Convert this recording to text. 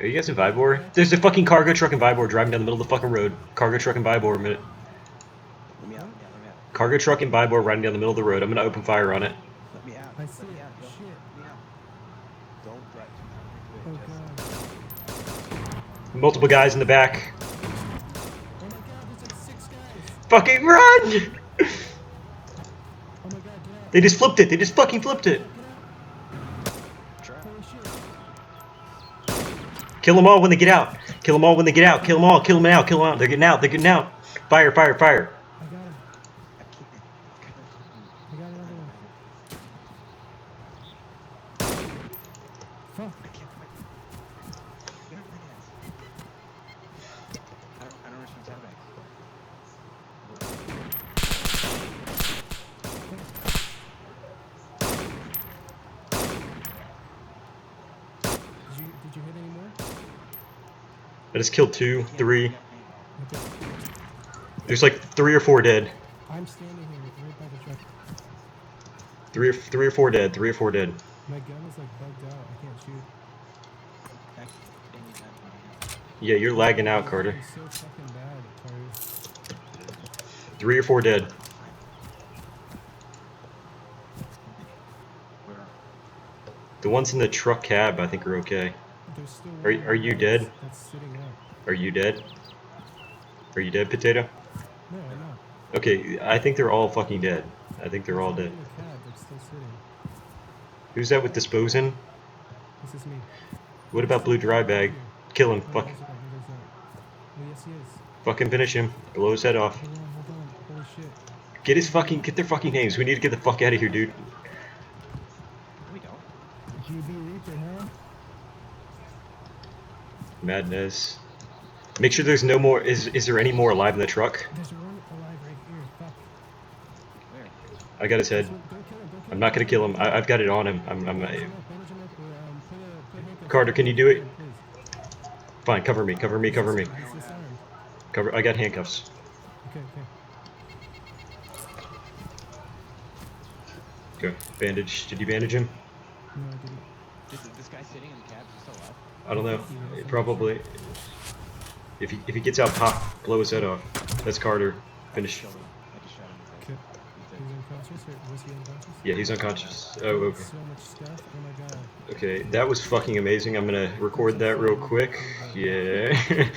Are you guys in Vibor? There's a fucking cargo truck in Vibor driving down the middle of the fucking road. Cargo truck in Vibor, a minute. Let me out. Cargo truck in Vibor riding down the middle of the road. I'm gonna open fire on it. Let me out. I see Let me it. out. Shit. Let me out. Don't drive too far into it. Oh god. Multiple guys in the back. Oh my god, there's like 6 guys. Fucking run! Oh my god, get out. They just flipped it. They just fucking flipped it. Get out. Holy shit. Kill them all when they get out. Kill them all when they get out. Kill them all. Kill them out. Kill them out. They're getting out. They're getting out. Fire, fire, fire. I got him. I can't. I got another one. Fuck. I can't fight. Get off my ass. I don't understand sandbags. Did you hit any more? I just killed 2, 3. Okay. There's like 3 or 4 dead. I'm standing here right by the truck. 3 or 4 dead. 3 or 4 dead. My gun is like bugged out. I can't shoot. Yeah, you're lagging out, Carter. It's so fucking bad, Carter. 3 or 4 dead. Where? The ones in the truck cab, I think, are okay. There's still Are you dead? That's sitting up. Are you dead? Are you dead, Potato? No, I'm not. Okay, I think they're all fucking dead. I think they're all There's dead. one in the cab that's still sitting. Who's that with disposing? This is me. What about blue dry bag? Kill him. Oh, Fuck. there's not. Oh, yes, he is. Fucking finish him. Blow his head off. Hold on. Holy shit. Get their fucking names. We need to get the fuck out of here, dude. We don't. GB Reaper, huh? Madness. Make sure there's no more. Is there any more alive in the truck? There's one alive right here. Fuck. Where? I got his head. Don't kill him. Don't kill I'm not gonna kill him. I've got it on him. Bandage him up, bandage him up, or, put handcuffs Carter, on can him, you do it? please. Fine. Cover me. Cover me. Cover me. He's disarmed. Cover. I got handcuffs. Okay. Go. Bandage. Did you bandage him? No, I didn't. This guy sitting in the cab is still alive. I don't know. Probably. If he gets out, pop. Blow his head off. That's Carter. Finish. I just shot him in the Okay. face. He's unconscious, or was he unconscious? Yeah, he's unconscious. Oh, okay. So much stuff. Oh my god. Okay, that was fucking amazing. I'm gonna record that real quick. Yeah.